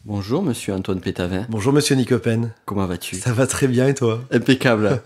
Bonjour, monsieur Antoine Pétavin. Bonjour, monsieur Nicopen. Comment vas-tu? Ça va très bien et toi? Impeccable.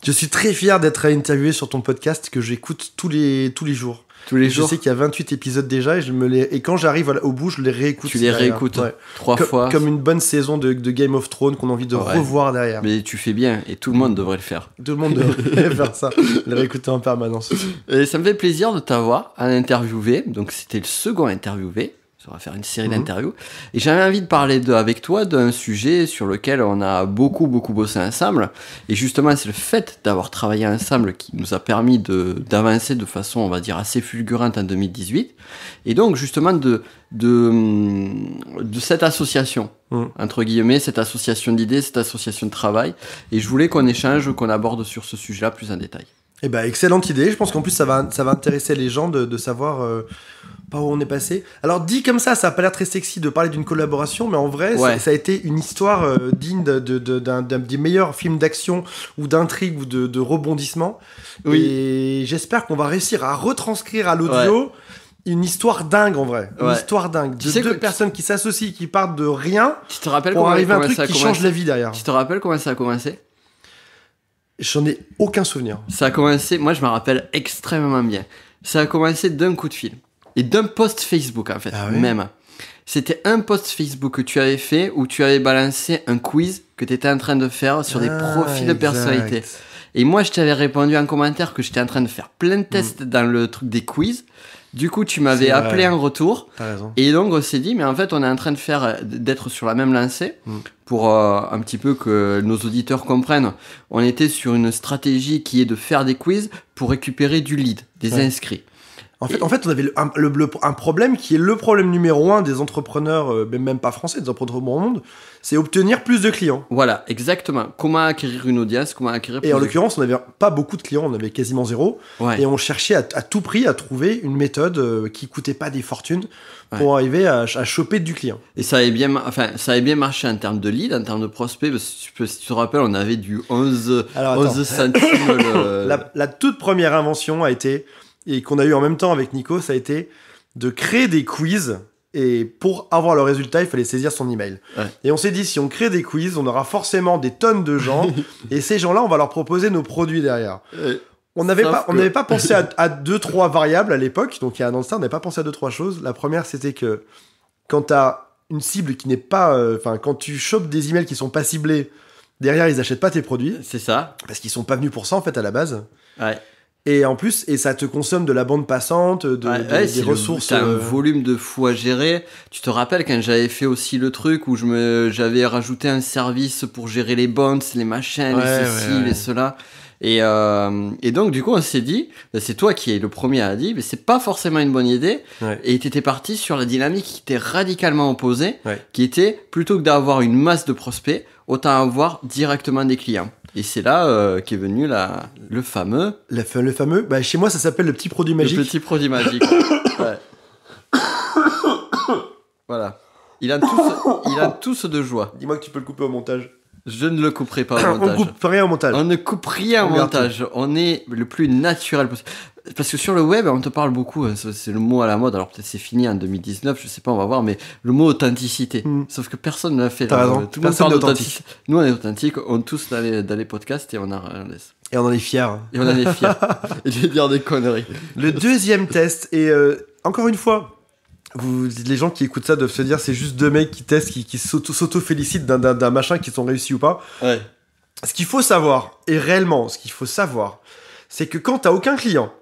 Je suis très fier d'être interviewé sur ton podcast que j'écoute tous les jours. Tous les jours? Je sais qu'il y a 28 épisodes déjà et quand j'arrive au bout, je les réécoute. Tu les réécoutes trois fois. Comme une bonne saison de Game of Thrones qu'on a envie de revoir derrière. Mais tu fais bien et tout le monde devrait le faire. Tout le monde devrait faire ça, le réécouter en permanence. Et ça me fait plaisir de t'avoir à interviewer. Donc c'était le second interviewé. On va faire une série d'interviews. Et j'avais envie de parler avec toi d'un sujet sur lequel on a beaucoup bossé ensemble. Et justement, c'est le fait d'avoir travaillé ensemble qui nous a permis d'avancer de façon, on va dire, assez fulgurante en 2018. Et donc, justement, de cette association, entre guillemets, cette association d'idées, cette association de travail. Et je voulais qu'on échange, qu'on aborde sur ce sujet-là plus en détail. Eh ben, excellente idée. Je pense qu'en plus, ça va intéresser les gens de savoir... par où on est passé. Alors dit comme ça a pas l'air très sexy de parler d'une collaboration, mais en vrai, ça a été une histoire digne d'un des meilleurs films d'action ou d'intrigue ou de rebondissement. Oui. Et j'espère qu'on va réussir à retranscrire à l'audio une histoire dingue en vrai. Une histoire dingue. De deux personnes qui s'associent, qui partent de rien pour arriver à un truc qui change la vie derrière. Tu te rappelles comment ça a commencé ? J'en ai aucun souvenir. Ça a commencé, moi je me rappelle extrêmement bien. Ça a commencé d'un coup de fil. Et d'un post Facebook, en fait, même. C'était un post Facebook que tu avais fait où tu avais balancé un quiz que tu étais en train de faire sur des profils de personnalité. Et moi, je t'avais répondu en commentaire que j'étais en train de faire plein de tests dans le truc des quiz. Du coup, tu m'avais appelé en retour. T'as raison. Et donc, on s'est dit, mais en fait, on est en train d'être sur la même lancée. Pour un petit peu que nos auditeurs comprennent. On était sur une stratégie qui est de faire des quiz pour récupérer du lead, des inscrits. En fait, on avait un problème qui est le problème numéro 1 des entrepreneurs, même pas français, des entrepreneurs au monde, c'est obtenir plus de clients. Voilà, exactement. Comment acquérir une audience, comment acquérir plus Et en l'occurrence, on n'avait pas beaucoup de clients, on avait quasiment zéro. Et on cherchait à tout prix à trouver une méthode qui coûtait pas des fortunes pour arriver à choper du client. Et ça avait bien marché en termes de lead, en termes de prospects. Parce que, si tu te rappelles, on avait du 11 centimes. La toute première invention a été... et qu'on a eu en même temps avec Nico, ça a été de créer des quiz. Et pour avoir le résultat, il fallait saisir son email. Et on s'est dit, si on crée des quiz, on aura forcément des tonnes de gens. Et ces gens-là, on va leur proposer nos produits derrière. On n'avait pas pensé à 2-3 variables à l'époque. Donc, il y a un an de ça, on n'avait pas pensé à 2-3 choses. La première, c'était que quand tu as une cible qui n'est pas... quand tu chopes des emails qui sont pas ciblés, derrière, ils n'achètent pas tes produits. C'est ça. Parce qu'ils sont pas venus pour ça, en fait, à la base. Ouais. Et en plus, ça te consomme de la bande passante, des ressources. T'as un volume de fou à gérer. Tu te rappelles quand j'avais fait aussi le truc où j'avais rajouté un service pour gérer les bonds, les machins, les ceci, les cela. Et donc, du coup, on s'est dit, c'est toi qui es le premier à dire, mais c'est pas forcément une bonne idée. Et t'étais parti sur la dynamique qui était radicalement opposée, qui était, plutôt que d'avoir une masse de prospects, autant avoir directement des clients. Et c'est là qu'est venu le fameux... Le fameux... Bah, chez moi, ça s'appelle le petit produit magique. Le petit produit magique. Voilà. Il a tous de joie. Dis-moi que tu peux le couper au montage. Je ne le couperai pas au montage. On coupe rien au montage. On ne coupe rien au montage. On est le plus naturel possible. Parce que sur le web, on te parle beaucoup, c'est le mot à la mode, alors peut-être c'est fini en 2019, je sais pas, on va voir, mais le mot authenticité. Sauf que personne ne l'a fait. T'as raison. Tout le monde parle d'authenticité. Nous, on est authentique, on tous dans les podcasts et on laisse. Et on en est fiers. Et on en est fiers. Et je vais dire des conneries. Le deuxième test, et encore une fois, les gens qui écoutent ça doivent se dire c'est juste deux mecs qui testent, qui s'auto-félicitent d'un machin qui sont réussis ou pas. Ce qu'il faut savoir, et réellement, ce qu'il faut savoir, c'est que quand t'as aucun client,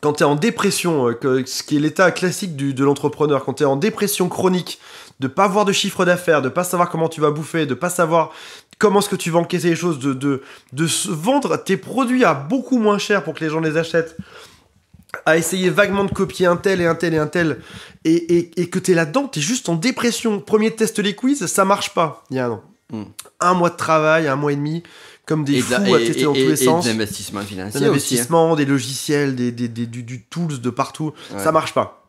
quand t'es en dépression, ce qui est l'état classique de l'entrepreneur, quand t'es en dépression chronique, de pas avoir de chiffre d'affaires, de pas savoir comment tu vas bouffer, de pas savoir comment est-ce que tu vas encaisser les choses, de vendre tes produits à beaucoup moins cher pour que les gens les achètent, à essayer vaguement de copier un tel et un tel et un tel, et que t'es là-dedans, t'es juste en dépression. Premier test les quiz, ça marche pas. Il y a un an. Un mois de travail, 1 mois et demi, comme des fous à tester dans tous les sens. Et des investissements financiers des investissements, des logiciels, du tools de partout. Ça marche pas.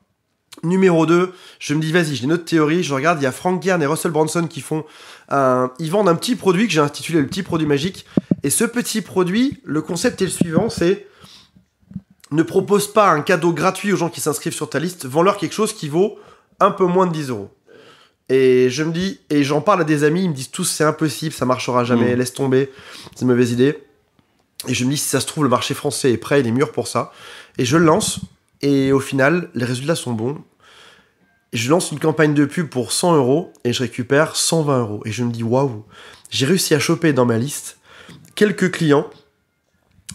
Numéro 2, je me dis, vas-y, j'ai une autre théorie. Je regarde, il y a Frank Kern et Russell Brunson qui font ils vendent un petit produit que j'ai intitulé le petit produit magique. Et ce petit produit, le concept est le suivant, c'est ne propose pas un cadeau gratuit aux gens qui s'inscrivent sur ta liste, vends-leur quelque chose qui vaut un peu moins de 10 euros. Et je me dis, et j'en parle à des amis, ils me disent tous c'est impossible, ça marchera jamais, laisse tomber, c'est une mauvaise idée. Et je me dis, si ça se trouve, le marché français est prêt, il est mûr pour ça. Et je le lance, et au final, les résultats sont bons. Je lance une campagne de pub pour 100 € et je récupère 120 €. Et je me dis, waouh, j'ai réussi à choper dans ma liste quelques clients.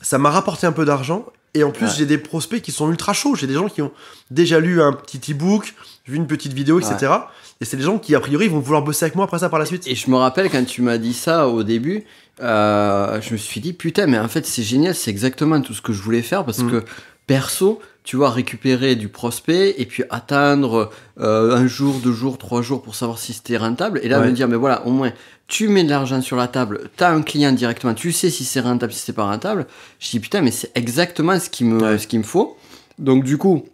Ça m'a rapporté un peu d'argent. Et en plus, j'ai des prospects qui sont ultra chauds. J'ai des gens qui ont déjà lu un petit e-book, vu une petite vidéo, etc. Et c'est des gens qui, a priori, vont vouloir bosser avec moi après ça par la suite. Et je me rappelle quand tu m'as dit ça au début, je me suis dit, putain, mais en fait, c'est génial, c'est exactement tout ce que je voulais faire parce que perso, tu vois, récupérer du prospect et puis attendre 1 jour, 2 jours, 3 jours pour savoir si c'était rentable. Et là, me dire, mais voilà, au moins, tu mets de l'argent sur la table, t'as un client directement, tu sais si c'est rentable, si c'est pas rentable. Je dis, putain, mais c'est exactement ce qu'il me faut. Donc, du coup,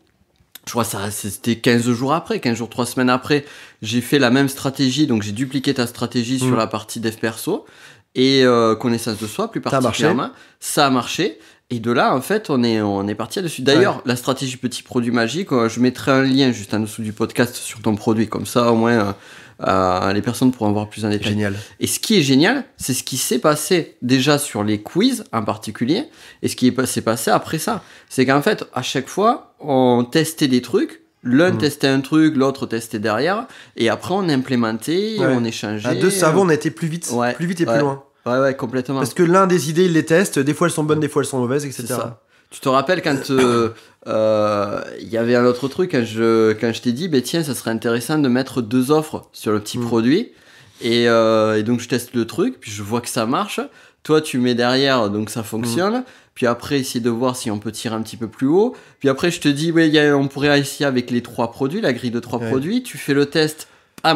je crois que c'était 15 jours après, 15 jours, 3 semaines après, j'ai fait la même stratégie. Donc, j'ai dupliqué ta stratégie sur la partie dev perso et connaissance de soi, plus particulièrement. Ça a marché. Et de là, en fait, on est parti là-dessus. D'ailleurs, la stratégie petit produit magique, je mettrai un lien juste en dessous du podcast sur ton produit. Comme ça, au moins, les personnes pourront voir plus en détail. Génial. Et ce qui est génial, c'est ce qui s'est passé déjà sur les quiz en particulier, et ce qui s'est passé après ça. C'est qu'en fait, à chaque fois, on testait des trucs. L'un testait un truc, l'autre testait derrière. Et après, on implémentait, on échangeait. À deux cerveaux, on a été plus vite et plus loin. Ouais, complètement. Parce que l'un des idées, il les teste. Des fois, elles sont bonnes, des fois, elles sont mauvaises, etc. C'est ça. Tu te rappelles quand il y avait un autre truc, quand je t'ai dit, tiens, ça serait intéressant de mettre 2 offres sur le petit produit. Et donc, je teste le truc, puis je vois que ça marche. Toi, tu mets derrière, donc ça fonctionne. Puis après, essayer de voir si on peut tirer un petit peu plus haut. Puis après, je te dis, on pourrait essayer avec les 3 produits, la grille de 3 produits. Tu fais le test.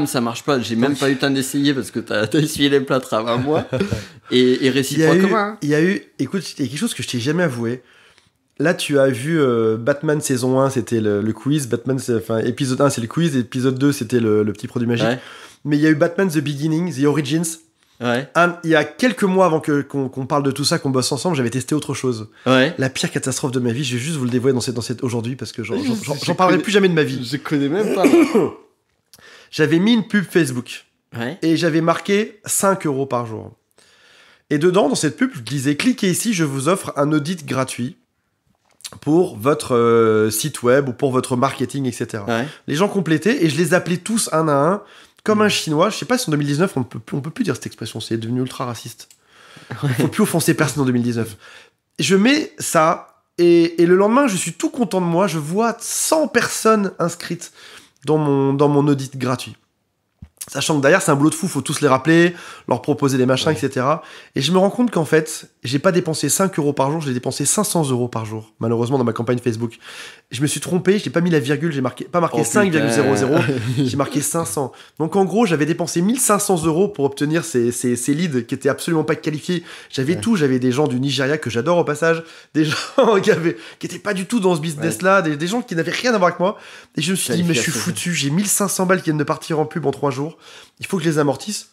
Ça marche pas, j'ai même pas eu le temps d'essayer parce que t'as essuyé les plâtres avant moi. Et réciproquement. Écoute, il y a quelque chose que je t'ai jamais avoué. Là, tu as vu Batman saison 1, c'était le quiz. Épisode 1, c'est le quiz. Épisode 2, c'était le petit produit magique. Ouais. Mais il y a eu Batman The Beginning, The Origins. Ouais. Il y a quelques mois avant qu'on parle de tout ça, qu'on bosse ensemble, j'avais testé autre chose. Ouais. La pire catastrophe de ma vie, je vais juste vous le dévoiler dans cette aujourd'hui parce que j'en parlerai plus jamais de ma vie. Je connais même pas. J'avais mis une pub Facebook. Ouais. Et j'avais marqué 5 € par jour. Et dedans, dans cette pub, je disais, cliquez ici, je vous offre un audit gratuit pour votre site web ou pour votre marketing, etc. Ouais. Les gens complétaient et je les appelais tous un à un, comme un chinois. Je sais pas si en 2019, on peut plus dire cette expression, c'est devenu ultra raciste. Il faut plus offenser personne en 2019. Je mets ça et le lendemain, je suis tout content de moi. Je vois 100 personnes inscrites dans mon audit gratuit. Sachant que derrière, c'est un boulot de fou, faut tous les rappeler, leur proposer des machins, etc. Et je me rends compte qu'en fait, j'ai pas dépensé 5 € par jour, j'ai dépensé 500 € par jour, malheureusement, dans ma campagne Facebook. Je me suis trompé, j'ai pas mis la virgule, j'ai pas marqué 5,00, j'ai marqué 500. Donc en gros, j'avais dépensé 1500 € pour obtenir ces leads qui étaient absolument pas qualifiés. J'avais tout, j'avais des gens du Nigeria que j'adore au passage, des gens qui étaient pas du tout dans ce business-là, des gens qui n'avaient rien à voir avec moi. Et je me suis dit, mais je suis foutu, j'ai 1500 balles qui viennent de partir en pub en 3 jours. Il faut que je les amortisse.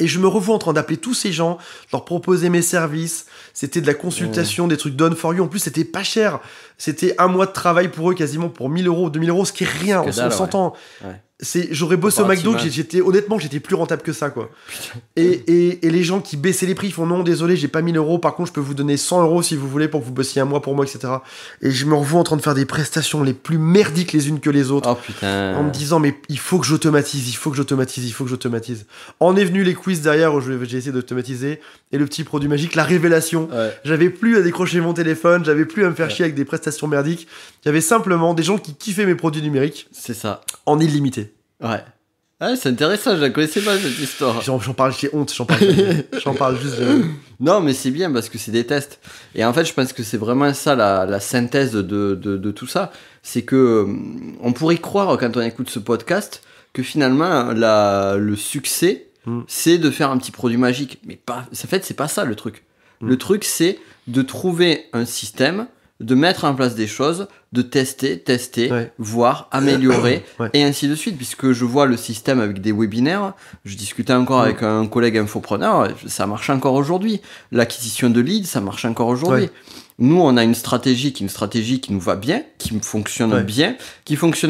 Et je me revois en train d'appeler tous ces gens, leur proposer mes services. C'était de la consultation, des trucs done for you. En plus, c'était pas cher. C'était 1 mois de travail pour eux, quasiment pour 1000 €, 2000 €, ce qui est rien. On s'entend. Ouais. J'aurais bossé au McDo, honnêtement, j'étais plus rentable que ça, quoi. Et les gens qui baissaient les prix, ils font non, désolé, j'ai pas 1000 €, par contre, je peux vous donner 100 € si vous voulez pour que vous bossiez 1 mois pour moi, etc. Et je me revois en train de faire des prestations les plus merdiques les unes que les autres. Oh putain. En me disant, mais il faut que j'automatise. En est venu les quiz derrière où j'ai essayé d'automatiser. Et le petit produit magique, la révélation. Ouais. J'avais plus à décrocher mon téléphone, j'avais plus à me faire chier avec des prestations merdiques. J'avais simplement des gens qui kiffaient mes produits numériques. C'est ça. En illimité. Ouais. Ah, c'est intéressant, je la connaissais pas cette histoire. J'en parle, j'ai honte, j'en parle juste. Non, mais c'est bien parce que c'est des tests. Et en fait, je pense que c'est vraiment ça la synthèse de tout ça. C'est que on pourrait croire quand on écoute ce podcast que finalement le succès c'est de faire un petit produit magique. Mais pas. En fait, c'est pas ça le truc. Le truc, c'est de trouver un système, de mettre en place des choses, de tester, voir, améliorer, et ainsi de suite. Puisque je vois le système avec des webinaires, je discutais encore avec un collègue infopreneur, ça marche encore aujourd'hui. L'acquisition de leads, ça marche encore aujourd'hui. Nous, on a une stratégie qui nous va bien, qui fonctionne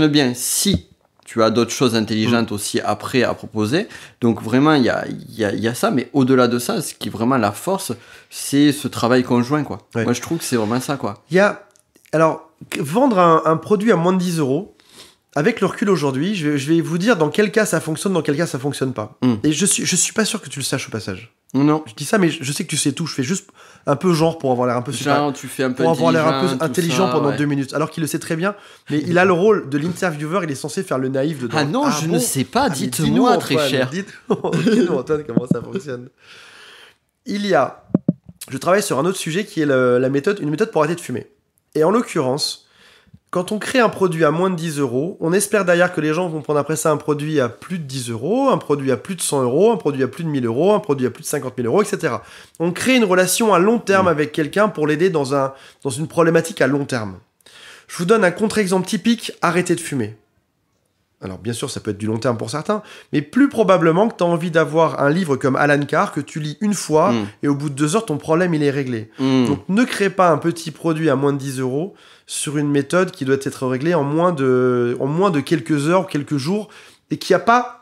bien, si tu as d'autres choses intelligentes aussi après à proposer. Donc vraiment, il y a ça. Mais au-delà de ça, ce qui est vraiment la force, c'est ce travail conjoint, quoi. Ouais. Moi, je trouve que c'est vraiment ça, quoi. Alors, vendre un produit à moins de 10 euros, avec le recul aujourd'hui, je vais vous dire dans quel cas ça fonctionne, dans quel cas ça fonctionne pas. Et je suis pas sûr que tu le saches au passage. Non. Je dis ça, mais je sais que tu sais tout. Je fais juste un peu genre pour avoir l'air un peu super. Genre, tu fais un peu pour avoir l'air un peu intelligent pendant 2 minutes. Alors qu'il le sait très bien, mais il a le rôle de l'intervieweur, il est censé faire le naïf dedans. Ah non, je ne sais pas, dites-moi, très cher. Dis-nous, Antoine, comment ça fonctionne. Je travaille sur un autre sujet qui est une méthode pour arrêter de fumer. Et en l'occurrence, quand on crée un produit à moins de 10 euros, on espère derrière que les gens vont prendre après ça un produit à plus de 10 euros, un produit à plus de 100 euros, un produit à plus de 1000 euros, un produit à plus de 50 000 euros, etc. On crée une relation à long terme avec quelqu'un pour l'aider dans une problématique à long terme. Je vous donne un contre-exemple typique, arrêter de fumer. Alors bien sûr, ça peut être du long terme pour certains, mais plus probablement que tu as envie d'avoir un livre comme Alan Carr que tu lis une fois et au bout de 2 heures, ton problème il est réglé. Donc ne crée pas un petit produit à moins de 10 euros sur une méthode qui doit être réglée en moins de quelques heures ou quelques jours et qui n'a pas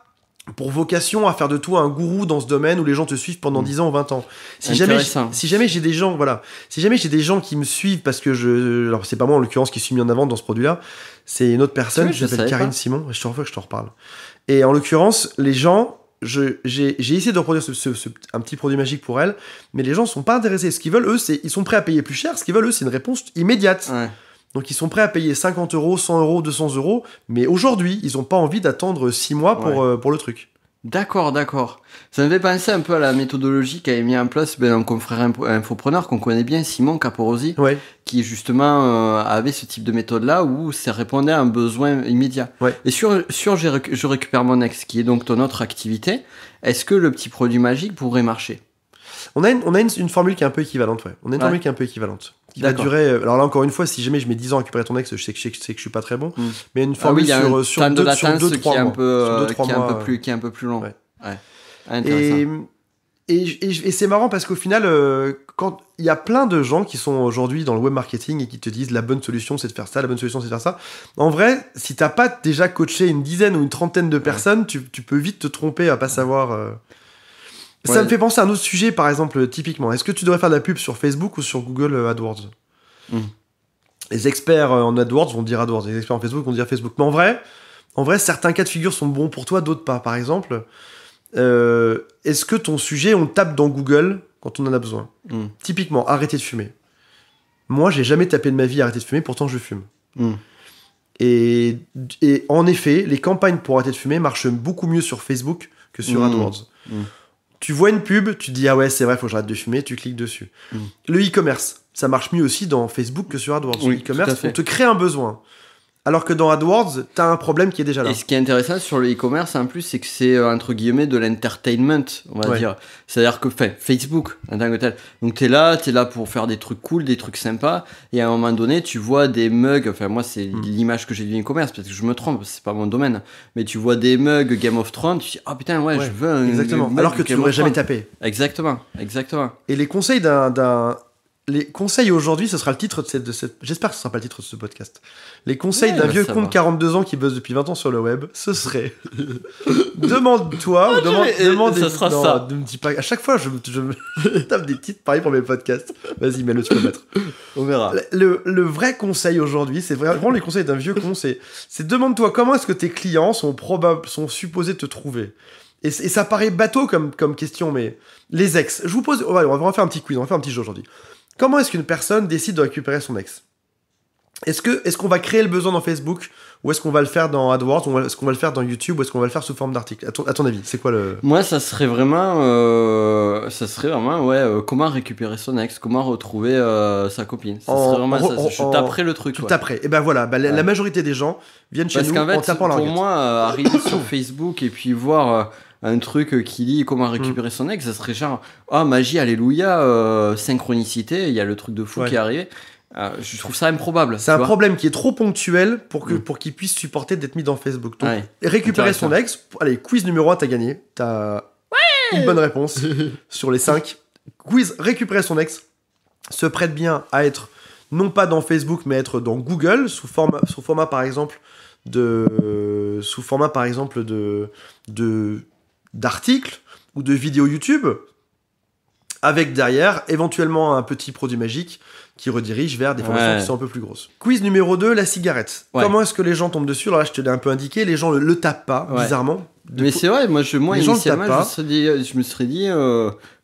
pour vocation à faire de toi un gourou dans ce domaine où les gens te suivent pendant 10 ans ou 20 ans. Si jamais j'ai des gens qui me suivent parce que alors c'est pas moi en l'occurrence qui suis mis en avant dans ce produit-là, c'est une autre personne qui s'appelle Karine Simon, je t'en reparle. Et en l'occurrence, les gens, j'ai essayé de reproduire un petit produit magique pour elle, mais les gens sont pas intéressés. Ce qu'ils veulent, eux, ils sont prêts à payer plus cher. Ce qu'ils veulent, eux, c'est une réponse immédiate. Ouais. Donc ils sont prêts à payer 50 euros, 100 euros, 200 euros, mais aujourd'hui, ils n'ont pas envie d'attendre 6 mois pour le truc. D'accord. Ça me fait penser un peu à la méthodologie qu'avait mis en place un confrère infopreneur qu'on connaît bien, Simon Caporosi, qui justement avait ce type de méthode-là où ça répondait à un besoin immédiat. Ouais. Et sur je récupère mon ex, qui est donc ton autre activité, est-ce que le petit produit magique pourrait marcher ? On a une formule qui est un peu équivalente, On a une formule qui est un peu équivalente. Qui va durer. Alors là, encore une fois, si jamais je mets 10 ans à récupérer ton ex, je sais que je suis pas très bon. Mais une formule sur 2-3 mois. Qui est un peu plus long. Ouais. Intéressant. Et c'est marrant parce qu'au final, quand il y a plein de gens qui sont aujourd'hui dans le web marketing et qui te disent la bonne solution c'est de faire ça, la bonne solution c'est de faire ça. En vrai, si t'as pas déjà coaché une dizaine ou une trentaine de personnes, tu peux vite te tromper à pas savoir. Ça me fait penser à un autre sujet, par exemple, typiquement. Est-ce que tu devrais faire de la pub sur Facebook ou sur Google AdWords ? Les experts en AdWords vont dire AdWords, les experts en Facebook vont dire Facebook. Mais en vrai, certains cas de figure sont bons pour toi, d'autres pas. Par exemple, est-ce que ton sujet, on le tape dans Google quand on en a besoin ? Typiquement, arrêter de fumer. Moi, j'ai jamais tapé de ma vie arrêter de fumer, pourtant je fume. Et en effet, les campagnes pour arrêter de fumer marchent beaucoup mieux sur Facebook que sur AdWords. Tu vois une pub, tu te dis ah ouais c'est vrai, faut que j'arrête de fumer, tu cliques dessus. Le e-commerce, ça marche mieux aussi dans Facebook que sur AdWords. Le e-commerce, on te crée un besoin. Alors que dans AdWords, t'as un problème qui est déjà là. Et ce qui est intéressant sur le e-commerce, en plus, c'est que c'est, entre guillemets, de l'entertainment, on va dire. C'est-à-dire que, Facebook, en tant que tel. Donc, t'es là pour faire des trucs cool, des trucs sympas, et à un moment donné, tu vois des mugs, moi, c'est l'image que j'ai du e-commerce, peut-être que je me trompe, c'est pas mon domaine, mais tu vois des mugs Game of Thrones, tu te dis, putain, je veux un exactement. Mug alors que tu n'aurais jamais tapé. Exactement. Et les conseils Les conseils aujourd'hui, ce sera le titre de cette... J'espère que ce sera pas le titre de ce podcast. Les conseils d'un vieux con de 42 ans qui buzz depuis 20 ans sur le web, ce serait... Demande-toi... ça sera ça. Ne me dis pas... À chaque fois, je me tape des titres pareil pour mes podcasts. Vas-y, mets-le, tu peux le mettre. On verra. Le vrai conseil aujourd'hui, c'est vraiment les conseils d'un vieux con, c'est demande-toi comment est-ce que tes clients sont supposés te trouver. Et ça paraît bateau comme question, mais... Les ex. Je vous pose... on va faire un petit quiz, on va faire un petit jeu aujourd'hui. Comment est-ce qu'une personne décide de récupérer son ex ? Est-ce qu'on va créer le besoin dans Facebook, ou est-ce qu'on va le faire dans AdWords, ou est-ce qu'on va le faire dans YouTube, ou est-ce qu'on va le faire sous forme d'article ? À ton avis, c'est quoi le... Moi, ça serait vraiment comment récupérer son ex, comment retrouver sa copine. Ça serait vraiment ça. Je taperais le truc. Tu taperais. Et ben voilà, la majorité des gens viennent chez nous en tapant leur gueule. Pour moi, arriver sur Facebook et puis voir... un truc qui dit comment récupérer son ex, ça serait genre magie, alléluia, synchronicité, il y a le truc de fou qui est arrivé. Je trouve ça improbable. C'est un problème qui est trop ponctuel pour qu'il puisse supporter d'être mis dans Facebook. Donc, récupérer son ex, allez, quiz numéro 1, t'as gagné. T'as une bonne réponse sur les 5. Quiz, récupérer son ex se prête bien à être non pas dans Facebook mais être dans Google sous format par exemple sous format par exemple d'articles ou de vidéos YouTube, avec derrière éventuellement un petit produit magique qui redirige vers des formations qui sont un peu plus grosses. Quiz numéro 2, la cigarette. Comment est-ce que les gens tombent dessus? Alors là, je te l'ai un peu indiqué, les gens le tapent pas, bizarrement. Mais c'est vrai, moi initialement, je me serais dit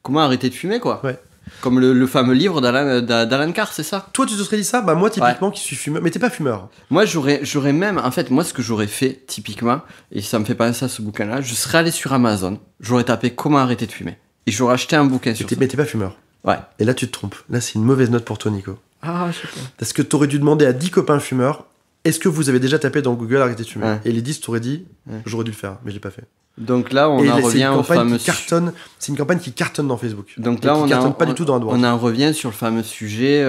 comment arrêter de fumer, quoi. Ouais. Comme le fameux livre d'Alan Carr, c'est ça? Toi, tu te serais dit ça? Bah moi, typiquement, qui suis fumeur. Mais t'es pas fumeur. Moi, j'aurais même... En fait, moi, ce que j'aurais fait, typiquement, et ça me fait penser à ce bouquin-là, je serais allé sur Amazon, j'aurais tapé « Comment arrêter de fumer ?» et j'aurais acheté un bouquin sur ça. Mais t'es pas fumeur. Ouais. Et là, tu te trompes. Là, c'est une mauvaise note pour toi, Nico. Ah, je sais pas. Parce que t'aurais dû demander à 10 copains fumeurs, est-ce que vous avez déjà tapé dans Google « Arrêter de fumer ?» Et les 10 t'auraient dit « J'aurais dû le faire, mais je l'ai pas fait. » Donc là, on en revient au fameux... C'est une campagne qui cartonne dans Facebook. Donc là, on cartonne pas du tout dans AdWords. On en revient sur le fameux sujet,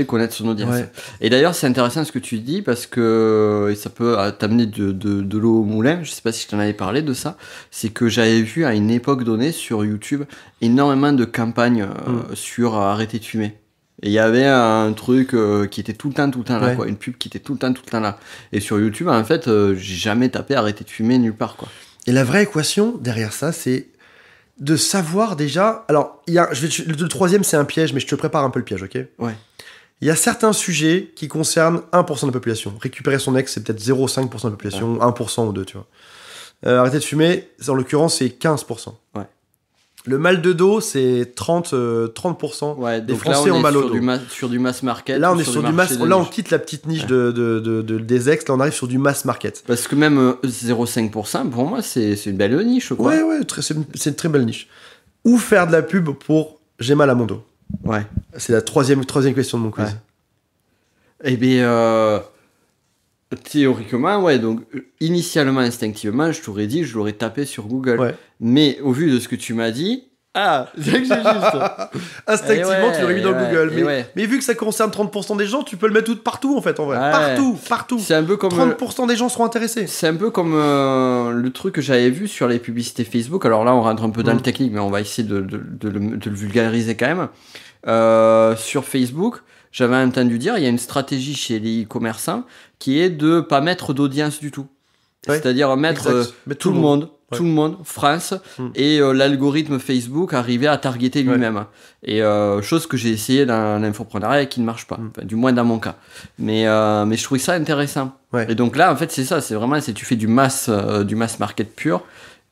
connaître son audience. Ouais. Et d'ailleurs, c'est intéressant ce que tu dis parce que ça peut t'amener de l'eau au moulin. Je sais pas si je t'en avais parlé de ça. C'est que j'avais vu à une époque donnée sur YouTube énormément de campagnes sur arrêter de fumer. Et il y avait un truc qui était tout le temps là, quoi. Une pub qui était tout le temps là. Et sur YouTube, en fait, j'ai jamais tapé arrêter de fumer nulle part, quoi. Et la vraie équation derrière ça, c'est de savoir déjà... Alors, le troisième, c'est un piège, mais je te prépare un peu le piège, ok? Ouais. Il y a certains sujets qui concernent 1% de la population. Récupérer son ex, c'est peut-être 0,5% de la population, 1% ou 2%, tu vois. Arrêter de fumer, en l'occurrence, c'est 15%. Ouais. Le mal de dos, c'est 30% des Français ont mal au dos. Sur du mass market. Là, on est sur du mass. Là, on quitte la petite niche des ex. Là, on arrive sur du mass market. Parce que même 0,5%, pour moi, c'est une belle niche, quoi. Ouais, c'est une très belle niche. Ou faire de la pub pour j'ai mal à mon dos. Ouais. C'est la troisième question de mon quiz. Ouais. Eh bien, théoriquement, ouais. Donc, initialement, instinctivement, je t'aurais dit, je l'aurais tapé sur Google. Ouais. Mais au vu de ce que tu m'as dit, c'est que j'ai juste. Instinctivement, tu l'aurais mis dans Google. Mais vu que ça concerne 30% des gens, tu peux le mettre partout, en fait, en vrai. Partout. C'est un peu comme 30% des gens seront intéressés. C'est un peu comme le truc que j'avais vu sur les publicités Facebook. Alors là, on rentre un peu dans le technique, mais on va essayer de le vulgariser quand même. Sur Facebook, j'avais entendu dire, il y a une stratégie chez les e-commerçants qui est de pas mettre d'audience du tout. Ouais. C'est-à-dire mettre tout le monde. Ouais. Tout le monde, France, et l'algorithme Facebook arrivait à targeter lui-même. Ouais. Et chose que j'ai essayé dans l'infopreneuriat et qui ne marche pas, enfin, du moins dans mon cas. Mais je trouvais ça intéressant. Ouais. Et donc là, en fait, c'est ça, tu fais du mass market pur,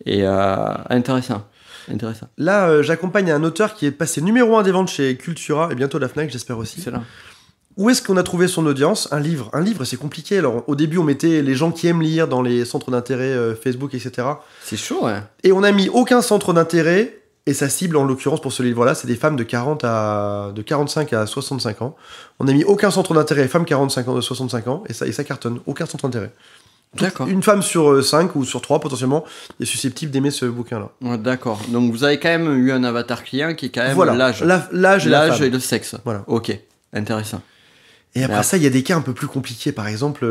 et intéressant. Là, j'accompagne un auteur qui est passé numéro 1 des ventes chez Cultura, et bientôt la Fnac, j'espère aussi. C'est là. Où est-ce qu'on a trouvé son audience? Un livre, c'est compliqué. Alors, au début, on mettait les gens qui aiment lire dans les centres d'intérêt Facebook, etc. C'est chaud, ouais. Et on n'a mis aucun centre d'intérêt, et sa cible, en l'occurrence, pour ce livre-là, c'est des femmes de 45 à 65 ans. On n'a mis aucun centre d'intérêt femmes 45 ans, de 65 ans, et ça cartonne. Aucun centre d'intérêt. D'accord. Une femme sur 5 ou sur 3, potentiellement, est susceptible d'aimer ce bouquin-là. Ouais, d'accord. Donc, vous avez quand même eu un avatar client qui est quand même l'âge. L'âge et le sexe. Voilà. Ok, intéressant. Et après ça, il y a des cas un peu plus compliqués. Par exemple,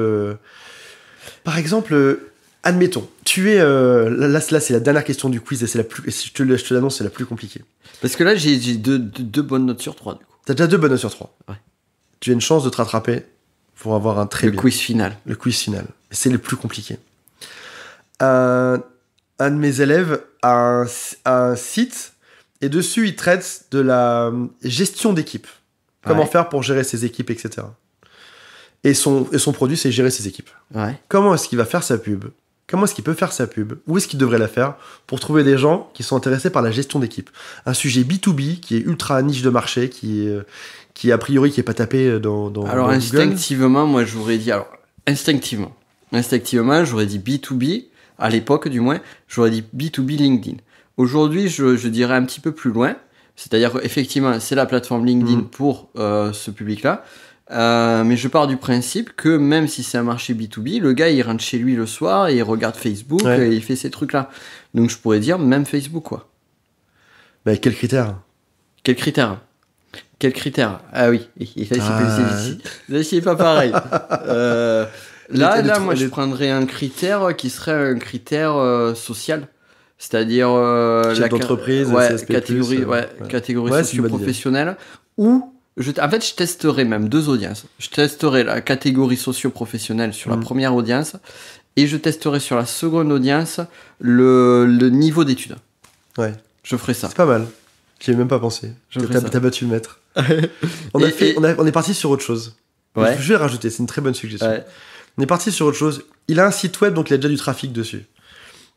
admettons, tu es... là, c'est la dernière question du quiz, et c'est la plus, je te l'annonce, c'est la plus compliquée. Parce que là, j'ai deux bonnes notes sur 3, du coup. T'as déjà 2 bonnes notes sur 3. Ouais. Tu as une chance de te rattraper pour avoir un très bien. Le quiz final. Le quiz final. C'est le plus compliqué. Un de mes élèves a un site, et dessus, il traite de la gestion d'équipe. Comment faire pour gérer ses équipes, etc. Et son produit, c'est gérer ses équipes. Ouais. Comment est-ce qu'il va faire sa pub? Comment est-ce qu'il peut faire sa pub? Où est-ce qu'il devrait la faire pour trouver des gens qui sont intéressés par la gestion d'équipe? Un sujet B2B qui est ultra niche de marché, qui a priori qui est pas tapé dans alors dans instinctivement, moi j'aurais dit instinctivement, j'aurais dit B2B à l'époque du moins, j'aurais dit B2B LinkedIn. Aujourd'hui, je dirais un petit peu plus loin. C'est-à-dire qu'effectivement, c'est la plateforme LinkedIn pour ce public-là. Mais je pars du principe que même si c'est un marché B2B, le gars, il rentre chez lui le soir et il regarde Facebook et il fait ces trucs-là. Donc, je pourrais dire même Facebook, quoi. Bah, quels critères? Ah oui. Là, c'est pas pareil. Là, moi, je prendrais un critère qui serait un critère social. C'est-à-dire chef d'entreprise, catégorie socio-professionnelle ou En fait, je testerai même 2 audiences. Je testerai la catégorie socio-professionnelle sur la première audience et je testerai sur la seconde audience le niveau d'études. Ouais. Je ferai ça. C'est pas mal. J'y ai même pas pensé. T'as battu le maître. On est parti sur autre chose. Ouais. Je vais rajouter, c'est une très bonne suggestion. Ouais. On est parti sur autre chose. Il a un site web, donc il a déjà du trafic dessus.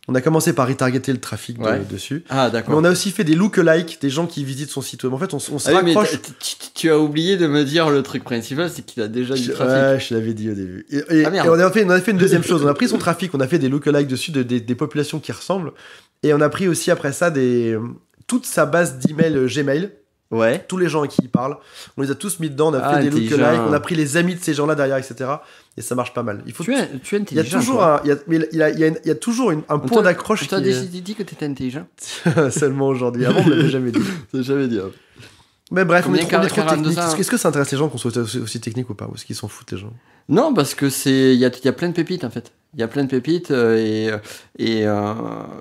On a commencé par retargeter le trafic dessus. Ah, d'accord. Mais on a aussi fait des lookalikes, des gens qui visitent son site web. En fait, on se raccroche. Tu as oublié de me dire le truc principal, c'est qu'il a déjà du trafic. Ouais, je l'avais dit au début. Et on a fait une deuxième chose. On a pris son trafic, on a fait des lookalikes dessus, des populations qui ressemblent. Et on a pris aussi après ça toute sa base d'email Gmail. Ouais. Tous les gens à qui il parle, on les a tous mis dedans, on a fait des lookalikes, on a pris les amis de ces gens-là derrière, etc. Et ça marche pas mal. Tu es intelligent. Il y a toujours un point d'accroche. On t'a déjà dit que t'étais intelligent. Seulement aujourd'hui. Avant, on me l'avait jamais dit. Jamais dit. Mais bref, on est trop technique. Ans. Est-ce que ça intéresse les gens qu'on soit aussi technique ou pas? Ou est-ce qu'ils s'en foutent, les gens? Non, parce que il y a plein de pépites en fait. Il y a plein de pépites et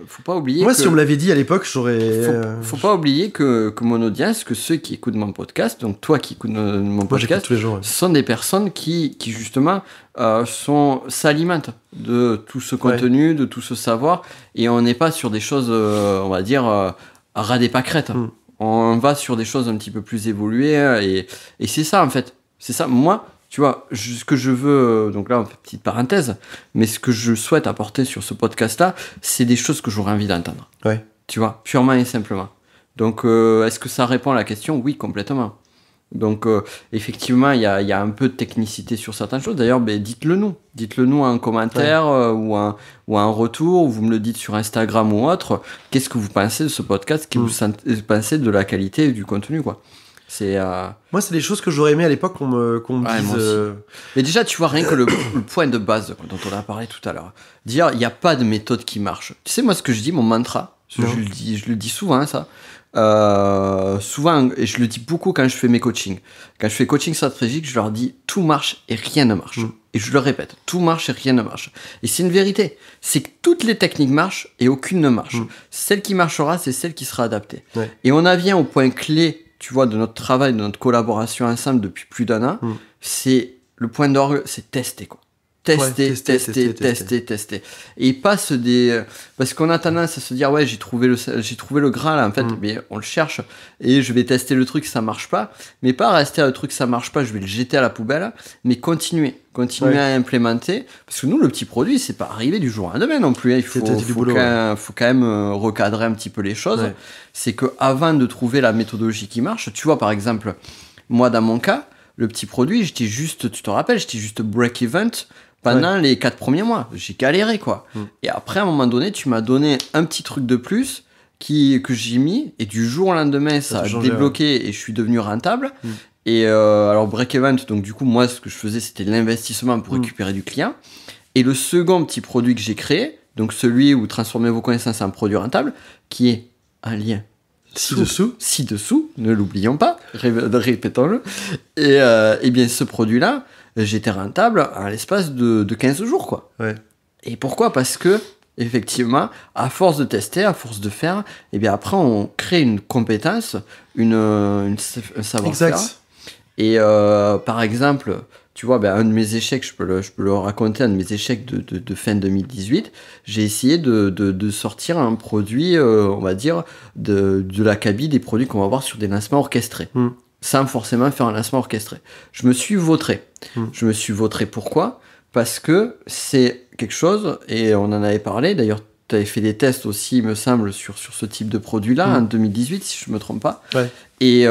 faut pas oublier. Moi, si on me l'avait dit à l'époque, j'aurais. Faut pas oublier que mon audience, que ceux qui écoutent mon podcast, donc toi qui écoutes mon podcast, tous les jours, ce sont des personnes qui justement s'alimentent de tout ce contenu, de tout ce savoir, et on n'est pas sur des choses, on va dire, à ras des pâquerettes. On va sur des choses un petit peu plus évoluées et c'est ça en fait. C'est ça. Moi. Tu vois, ce que je veux, donc là, petite parenthèse, mais ce que je souhaite apporter sur ce podcast-là, c'est des choses que j'aurais envie d'entendre. Ouais. Tu vois, purement et simplement. Donc, est-ce que ça répond à la question? Oui, complètement. Donc, effectivement, il y a un peu de technicité sur certaines choses. D'ailleurs, dites-le nous. Dites-le nous en commentaire ou en retour, ou vous me le dites sur Instagram ou autre. Qu'est-ce que vous pensez de ce podcast? Qu'est-ce que vous pensez de la qualité du contenu, quoi? Moi, c'est des choses que j'aurais aimé à l'époque qu'on me dise. Mais déjà, tu vois, rien que le point de base dont on a parlé tout à l'heure, dire il n'y a pas de méthode qui marche. Tu sais, moi, ce que je dis, mon mantra, je le dis souvent, ça. Souvent, et je le dis beaucoup quand je fais mes coachings. Quand je fais coaching stratégique, je leur dis tout marche et rien ne marche. Et je le répète, tout marche et rien ne marche. Et c'est une vérité. C'est que toutes les techniques marchent et aucune ne marche. Celle qui marchera, c'est celle qui sera adaptée. Ouais. Et on en vient au point clé, tu vois, de notre travail, de notre collaboration ensemble depuis plus d'1 an, c'est le point d'orgue, c'est tester, quoi. Tester. Et il passe parce qu'on a tendance à se dire, ouais, j'ai trouvé le Graal, en fait, mais on le cherche, et je vais tester le truc, ça marche pas. Mais pas rester à le truc, ça marche pas, je vais le jeter à la poubelle, mais continuer à implémenter. Parce que nous, le petit produit, c'est pas arrivé du jour au lendemain non plus. Hein. Il faut quand même recadrer un petit peu les choses. Ouais. C'est que avant de trouver la méthodologie qui marche, tu vois, par exemple, moi, dans mon cas, le petit produit, tu te rappelles, j'étais juste break-even pendant les 4 premiers mois. J'ai galéré, quoi. Et après, à un moment donné, tu m'as donné un petit truc de plus que j'ai mis, et du jour au lendemain, ça a débloqué, et je suis devenu rentable. Et alors, break-even, donc du coup, moi, ce que je faisais, c'était l'investissement pour récupérer du client. Et le second petit produit que j'ai créé, donc celui où transformer vos connaissances en produit rentable, qui est un lien ci-dessous, ne l'oublions pas, répétons-le. Et bien, ce produit-là, j'étais rentable à l'espace de 15 jours, quoi. Ouais. Et pourquoi ? Parce que, effectivement, à force de tester, à force de faire, et bien après, on crée une compétence, un savoir-faire. Exact. Et par exemple, tu vois, un de mes échecs, je peux le raconter, un de mes échecs de fin 2018, j'ai essayé de sortir un produit, on va dire, de l'acabit des produits qu'on va voir sur des lancements orchestrés. Sans forcément faire un lancement orchestré. Je me suis vautré. Je me suis vautré pourquoi ? Parce que c'est quelque chose, et on en avait parlé, d'ailleurs, tu avais fait des tests aussi, il me semble, sur ce type de produit-là, en 2018, si je ne me trompe pas. Ouais. Et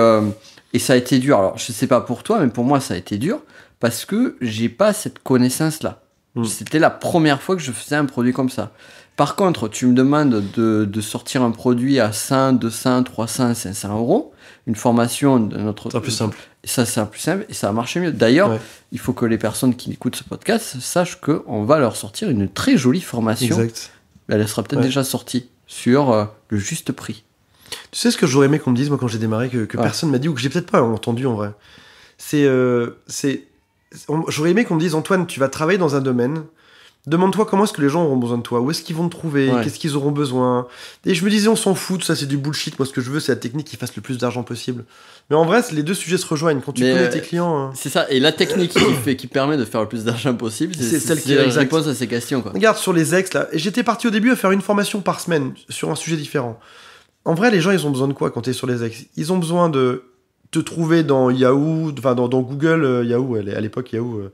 ça a été dur. Alors, je ne sais pas pour toi, mais pour moi, ça a été dur, parce que j'ai pas cette connaissance-là. C'était la première fois que je faisais un produit comme ça. Par contre, tu me demandes de sortir un produit à 100, 200, 300, 500 euros, une formation de notre... C'est plus simple. Ça, c'est plus simple et ça a marché mieux. D'ailleurs, il faut que les personnes qui écoutent ce podcast sachent qu'on va leur sortir une très jolie formation. Exact. Elle sera peut-être déjà sortie sur le juste prix. Tu sais ce que j'aurais aimé qu'on me dise, moi, quand j'ai démarré, que personne m'a dit, ou que j'ai peut-être pas entendu en vrai. J'aurais aimé qu'on me dise, Antoine, tu vas travailler dans un domaine, Demande-toi comment est-ce que les gens auront besoin de toi, où est-ce qu'ils vont te trouver, qu'est-ce qu'ils auront besoin. Et je me disais, on s'en fout, tout ça c'est du bullshit. Moi, ce que je veux, c'est la technique qui fasse le plus d'argent possible. Mais en vrai, les deux sujets se rejoignent. Quand tu connais tes clients. C'est ça, et la technique qui permet de faire le plus d'argent possible, c'est celle qui répond à ces questions. Quoi. Regarde, sur les ex, là, j'étais parti au début à faire une formation par semaine sur un sujet différent. En vrai, les gens, ils ont besoin de quoi quand t'es sur les ex ? Ils ont besoin de te trouver dans Yahoo, enfin dans Google, Yahoo, à l'époque Yahoo,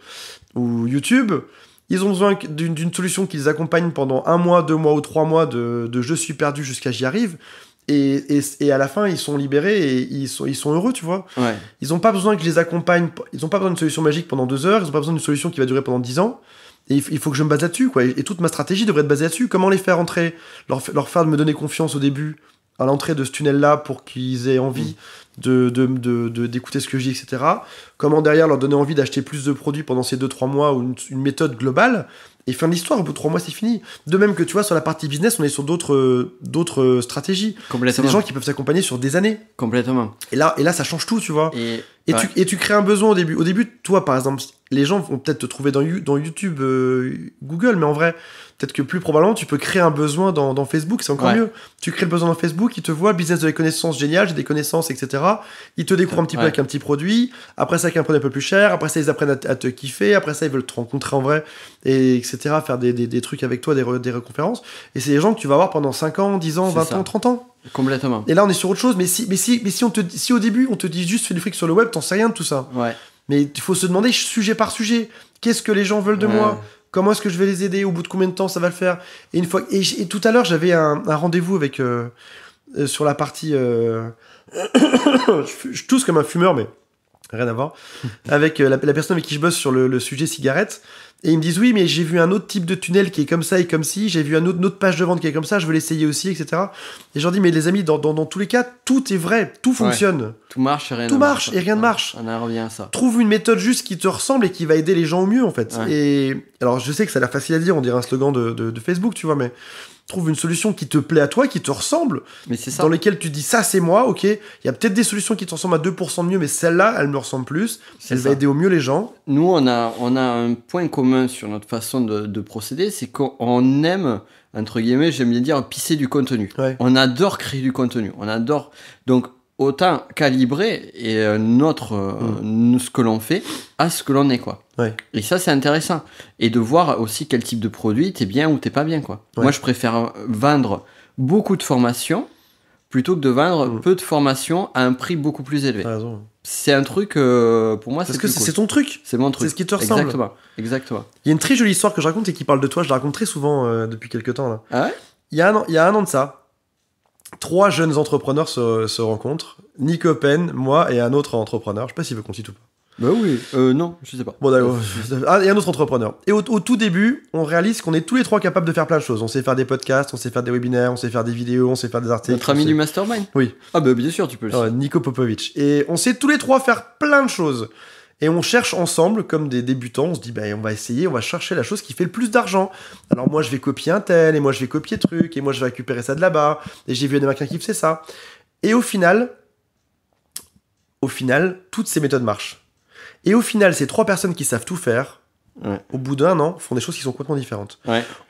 ou YouTube. Ils ont besoin d'une solution qui les accompagne pendant 1 mois, 2 mois ou 3 mois de je suis perdu jusqu'à j'y arrive. Et à la fin, ils sont libérés et ils sont heureux, tu vois. Ouais. Ils n'ont pas besoin que je les accompagne. Ils n'ont pas besoin d'une solution magique pendant 2 heures. Ils n'ont pas besoin d'une solution qui va durer pendant 10 ans. Et il faut que je me base là-dessus, quoi. Et toute ma stratégie devrait être basée là-dessus. Comment les faire entrer, leur faire me donner confiance au début, à l'entrée de ce tunnel-là, pour qu'ils aient envie d'écouter ce que je dis, etc. Comment derrière leur donner envie d'acheter plus de produits pendant ces 2-3 mois, ou une méthode globale. Et fin de l'histoire, au bout de 3 mois, c'est fini. De même que, tu vois, sur la partie business, on est sur d'autres stratégies. C'est des gens qui peuvent s'accompagner sur des années. Complètement. Et là, ça change tout, tu vois. Et tu crées un besoin au début. Au début, toi, par exemple, les gens vont peut-être te trouver dans YouTube, Google, mais en vrai, peut-être que plus probablement, tu peux créer un besoin dans Facebook, c'est encore mieux. Tu crées le besoin dans Facebook, ils te voient, business de la connaissance, génial, j'ai des connaissances, etc. Ils te découvrent un petit peu avec un petit produit. Après ça, avec un produit un peu plus cher. Après ça, ils apprennent à te kiffer. Après ça, ils veulent te rencontrer en vrai, et etc. Faire des trucs avec toi, des reconférences. Et c'est des gens que tu vas voir pendant 5 ans, 10 ans, 20 ans, 30 ans. Complètement. Et là, on est sur autre chose. Mais si au début, on te dit juste fais du fric sur le web, t'en sais rien de tout ça. Ouais. Mais il faut se demander sujet par sujet. Qu'est-ce que les gens veulent de moi ? Comment est-ce que je vais les aider ? Au bout de combien de temps ça va le faire ? Et tout à l'heure, j'avais un rendez-vous avec sur la partie. Je tousse comme un fumeur, mais rien à voir. Avec la personne avec qui je bosse sur le sujet cigarette. Et ils me disent oui, mais j'ai vu un autre type de tunnel qui est comme ça et comme ci. J'ai vu une autre page de vente qui est comme ça. Je veux l'essayer aussi, etc. Et je leur dis mais les amis, dans tous les cas, tout est vrai, tout fonctionne. Tout marche et rien tout marche et rien ne marche. On en revient à ça. Trouve une méthode juste qui te ressemble et qui va aider les gens au mieux en fait. Et alors je sais que ça a l'air facile à dire, on dirait un slogan de Facebook, tu vois, mais trouve une solution qui te plaît à toi, qui te ressemble, mais c'est ça. Dans lesquelles tu dis ça c'est moi, ok. Il y a peut-être des solutions qui te ressemblent à 2% de mieux, mais celle-là, elle me ressemble plus. Elle va aider au mieux les gens. Nous, on a un point commun sur notre façon de procéder, c'est qu'on aime, entre guillemets, j'aime bien dire, pisser du contenu. On adore créer du contenu. On adore. Donc, autant calibrer ce que l'on fait à ce que l'on est, quoi. Et ça, c'est intéressant. Et de voir aussi quel type de produit t'es bien ou t'es pas bien, quoi. Moi, je préfère vendre beaucoup de formations plutôt que de vendre peu de formations à un prix beaucoup plus élevé. C'est un truc, pour moi, parce que c'est ton truc. C'est mon truc. C'est ce qui te ressemble. Exactement. Il y a une très jolie histoire que je raconte et qui parle de toi. Je la raconte très souvent depuis quelques temps, là. Ah ouais ? Il y a un an de ça. 3 jeunes entrepreneurs se rencontrent. Nick Open, moi et un autre entrepreneur. Je sais pas s'il veut qu'on cite ou pas. Bah oui, non, je sais pas. Bon d'accord. Et un autre entrepreneur. Et au tout début, on réalise qu'on est tous les 3 capables de faire plein de choses. On sait faire des podcasts, on sait faire des webinaires, on sait faire des vidéos, on sait faire des articles. Notre ami du mastermind ? Oui. Ah bah bien sûr, tu peux le dire. Nico Popovic. Et on sait tous les 3 faire plein de choses. Et on cherche ensemble, comme des débutants, on se dit, on va essayer, on va chercher la chose qui fait le plus d'argent. Alors moi, je vais copier un tel, et moi, je vais copier truc, et moi, je vais récupérer ça de là-bas, et j'ai vu un américain qui faisait ça. Et au final, toutes ces méthodes marchent. Et au final, ces 3 personnes qui savent tout faire, au bout d'1 an, font des choses qui sont complètement différentes.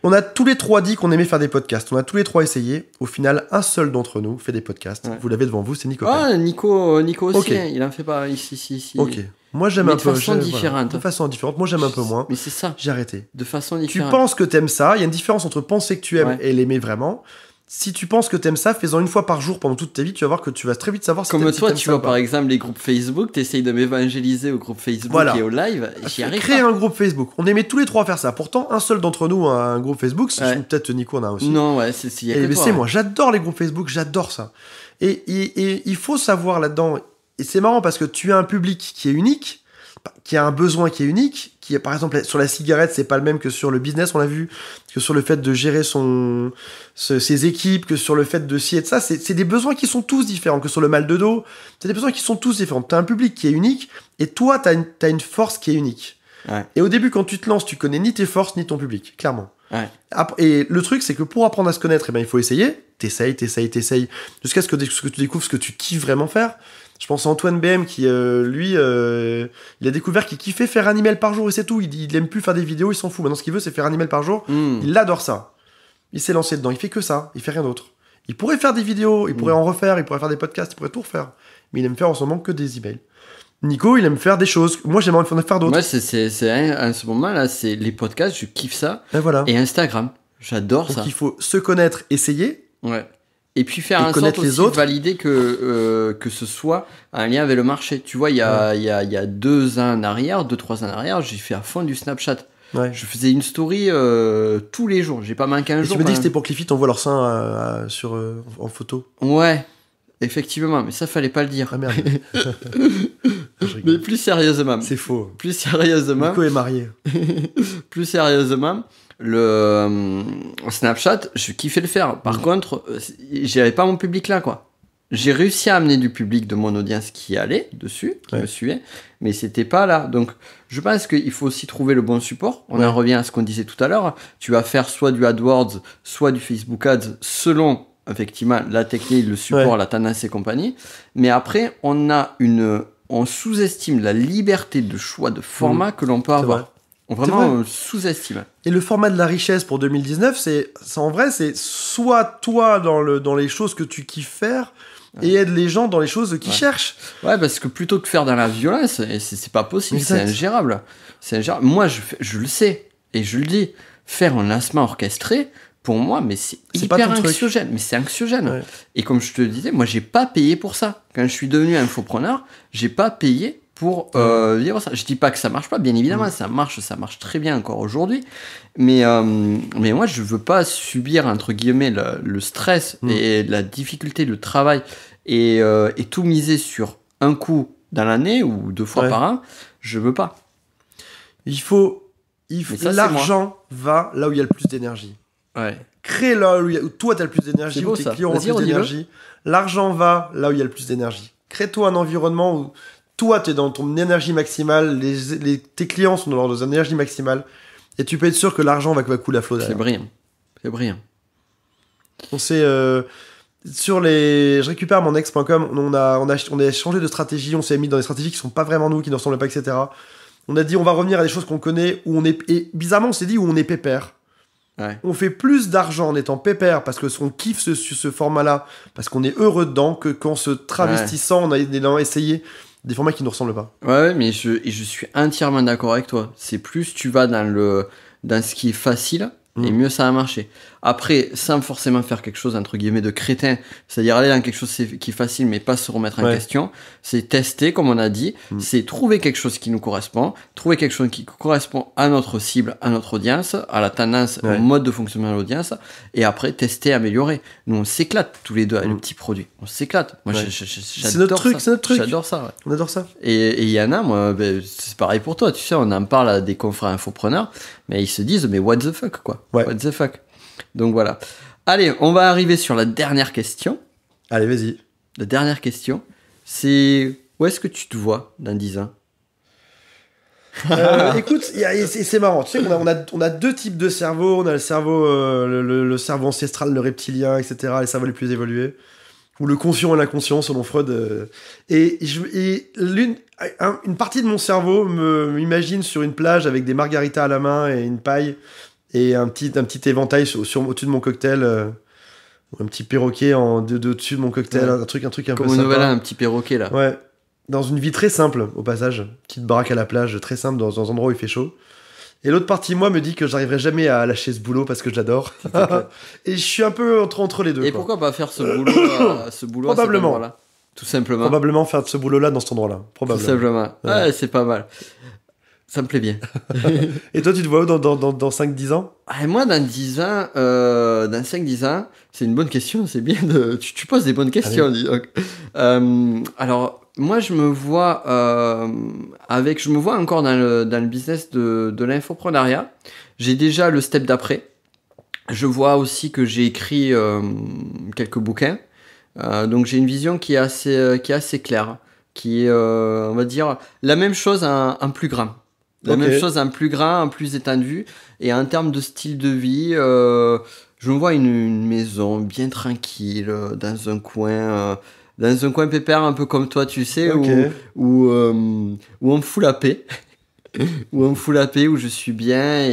On a tous les 3 dit qu'on aimait faire des podcasts. On a tous les 3 essayé. Au final, un seul d'entre nous fait des podcasts. Vous l'avez devant vous, c'est Nico. Ah, Nico aussi, il en fait pas ici. Ok. Moi, j'aime un peu. De façon différente. De façon différente. Moi, j'aime un peu moins. Mais c'est ça. J'ai arrêté. De façon différente. Tu penses que t'aimes ça. Il y a une différence entre penser que tu aimes et l'aimer vraiment. Si tu penses que t'aimes ça, fais-en une fois par jour pendant toute ta vie. Tu vas voir que tu vas très vite savoir si comme toi, si tu vois par exemple les groupes Facebook. T'essayes de m'évangéliser au groupe Facebook et au live. J'y arrive. Créer un groupe Facebook. On aimait tous les 3 à faire ça. Pourtant, un seul d'entre nous a un groupe Facebook. Peut-être Nico en a aussi. Non, moi, j'adore les groupes Facebook. J'adore ça. Et il faut savoir là-dedans. Et c'est marrant parce que tu as un public qui est unique, qui a un besoin qui est unique, qui est par exemple sur la cigarette, c'est pas le même que sur le business, on l'a vu, que sur le fait de gérer ses équipes, que sur le fait de ci et de ça, c'est des besoins qui sont tous différents, que sur le mal de dos, c'est des besoins qui sont tous différents. T'as un public qui est unique, et toi, t'as une force qui est unique. Et au début, quand tu te lances, tu connais ni tes forces, ni ton public, clairement. Et le truc, c'est que pour apprendre à se connaître, il faut essayer, t'essayes, jusqu'à ce que tu découvres ce que tu kiffes vraiment faire. Je pense à Antoine BM qui, lui, il a découvert qu'il kiffait faire un email par jour et c'est tout. Il aime plus faire des vidéos, il s'en fout. Maintenant, ce qu'il veut, c'est faire un email par jour. Il adore ça. Il s'est lancé dedans. Il fait que ça. Il fait rien d'autre. Il pourrait faire des vidéos, il pourrait en refaire, il pourrait faire des podcasts, il pourrait tout refaire. Mais il aime faire en ce moment que des emails. Nico, il aime faire des choses. Moi, j'aimerais en faire d'autres. Moi, à ce moment-là, c'est les podcasts, je kiffe ça. Et voilà. Et Instagram, j'adore ça. Donc, il faut se connaître, essayer. Ouais. Et puis faire en sorte aussi de valider que ce soit un lien avec le marché. Tu vois, il y a 2 ans en arrière, 2-3 ans en arrière, j'ai fait à fond du Snapchat. Ouais. Je faisais une story tous les jours. J'ai pas manqué un jour. Tu me dis que c'était pour que les filles t'envoient leur sein en photo. Ouais, effectivement, mais ça fallait pas le dire. Ah merde. Mais plus sérieusement. C'est faux. Plus sérieusement. Nico est marié. Plus sérieusement, le Snapchat, je kiffais le faire. Par contre, j'avais pas mon public là, quoi. J'ai réussi à amener du public de mon audience qui allait dessus, qui me suivait, mais c'était pas là. Donc, je pense qu'il faut aussi trouver le bon support. On en revient à ce qu'on disait tout à l'heure. Tu vas faire soit du AdWords, soit du Facebook Ads, selon effectivement la technique, le support, la tendance et compagnie. Mais après, on sous-estime la liberté de choix de format que l'on peut avoir. Vraiment sous-estime. Et le format de la richesse pour 2019, c'est en vrai, c'est soit toi dans les choses que tu kiffes faire, et aide les gens dans les choses qu'ils cherchent. Ouais, parce que plutôt que faire dans la violence, c'est pas possible, c'est ingérable. Moi, je le sais, et je le dis, faire un lancement orchestré, pour moi, mais c'est hyper anxiogène. Mais c'est anxiogène. Ouais. Et comme je te le disais, moi, j'ai pas payé pour ça. Quand je suis devenu infopreneur, j'ai pas payé pour vivre ça. Je dis pas que ça marche pas, bien évidemment, ça marche très bien encore aujourd'hui. Mais moi, je veux pas subir, entre guillemets, le stress et la difficulté, le travail, et tout miser sur un coup dans l'année ou 2 fois par an. Je veux pas. L'argent va là où il y a le plus d'énergie. Ouais. Crée là où toi, tu as le plus d'énergie, où tes clients ont le plus d'énergie. L'argent va là où il y a le plus d'énergie. Crée-toi un environnement où toi, tu es dans ton énergie maximale, tes clients sont dans leur énergie maximale, et tu peux être sûr que l'argent va couler à flot derrière. C'est brillant. On sait... je récupère mon ex.com, on a changé de stratégie, on s'est mis dans des stratégies qui sont pas vraiment nous, qui ne ressemblent pas, etc. On a dit on va revenir à des choses qu'on connaît, et bizarrement on s'est dit où on est pépère. Ouais. On fait plus d'argent en étant pépère parce qu'on kiffe ce format-là, parce qu'on est heureux dedans, que qu'en se travestissant, on a essayé des formats qui ne nous ressemblent pas. Ouais, mais je suis entièrement d'accord avec toi. C'est plus tu vas dans ce qui est facile, et mieux ça va marcher. Après, sans forcément faire quelque chose, entre guillemets, de crétin, c'est-à-dire aller dans quelque chose qui est facile, mais pas se remettre en question, c'est tester, comme on a dit, c'est trouver quelque chose qui nous correspond, trouver quelque chose qui correspond à notre cible, à notre audience, à la tendance, au mode de fonctionnement de l'audience, et après, tester, améliorer. Nous, on s'éclate tous les deux avec le petit produit. On s'éclate. Moi, c'est notre truc, c'est notre truc. J'adore ça. Ouais. On adore ça. Et il y en a, moi, c'est pareil pour toi, tu sais, on en parle à des confrères infopreneurs, mais ils se disent, mais what the fuck, quoi. What the fuck. Donc voilà. Allez, on va arriver sur la dernière question. Allez, vas-y. La dernière question, c'est où est-ce que tu te vois dans 10 ans? Écoute, c'est marrant. Tu sais qu'on a 2 types de cerveaux. On a le cerveau, le cerveau ancestral, le reptilien, etc. Les cerveaux les plus évolués. Ou le conscient et l'inconscient, selon Freud. Une partie de mon cerveau m'imagine sur une plage avec des margaritas à la main et une paille. Et un petit éventail au-dessus de mon cocktail, un petit perroquet au-dessus de mon cocktail, un truc un peu sympa. Comme au Nouvel An, un petit perroquet là. Ouais. Dans une vie très simple, au passage. Petite baraque à la plage, très simple, dans un endroit où il fait chaud. Et l'autre partie de moi me dit que j'arriverai jamais à lâcher ce boulot parce que j'adore. Et je suis un peu entre les deux. Et pourquoi pas faire ce boulot Probablement. À cet endroit-là, tout simplement. Probablement faire ce boulot-là dans cet endroit-là. Probablement. Tout simplement. Ouais, c'est pas mal. Ça me plaît bien. Et toi, tu te vois où dans 5-10 ans? Moi, dans 10 ans, dans 5-10 ans, c'est une bonne question. C'est bien de... Tu poses des bonnes questions, dis donc. Alors, moi, je me vois encore dans le business de l'infoprenariat. J'ai déjà le step d'après. Je vois aussi que j'ai écrit quelques bouquins. Donc, j'ai une vision qui est assez claire. Qui est, on va dire, la même chose en plus grand. La même chose en plus grand, en plus étendu. Et en termes de style de vie, je me vois une maison bien tranquille, dans un coin, dans un coin pépère un peu comme toi, tu sais, Okay. où on me fout la paix. Où on me fout la paix, où je suis bien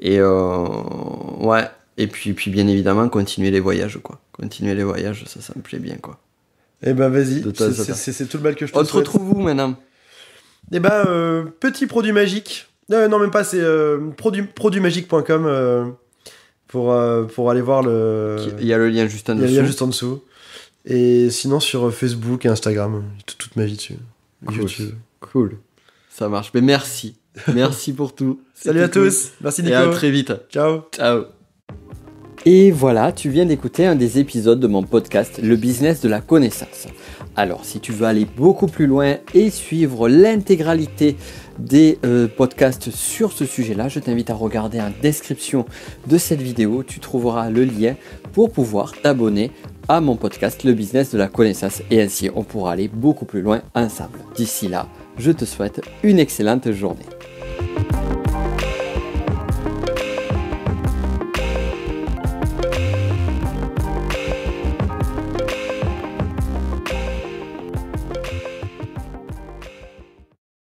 ouais. Et puis bien évidemment, continuer les voyages, quoi. Continuer les voyages, ça me plaît bien, quoi. Eh ben, vas-y. C'est tout le mal que je te souhaite. On te retrouve où, maintenant? Eh ben, petit produit magique. Non, même pas, c'est produitmagique.com pour aller voir le... Il y a le lien juste en dessous. Il y a le lien juste en dessous. Et sinon, sur Facebook et Instagram, toute ma vie dessus. Cool. YouTube. Cool. Ça marche. Mais merci. Merci pour tout. Salut à tous. Merci Nico. Et à très vite. Ciao. Ciao. Et voilà, tu viens d'écouter un des épisodes de mon podcast Le business de la connaissance. Alors, si tu veux aller beaucoup plus loin et suivre l'intégralité des podcasts sur ce sujet-là, je t'invite à regarder en description de cette vidéo. Tu trouveras le lien pour pouvoir t'abonner à mon podcast Le business de la connaissance. Et ainsi, on pourra aller beaucoup plus loin ensemble. D'ici là, je te souhaite une excellente journée.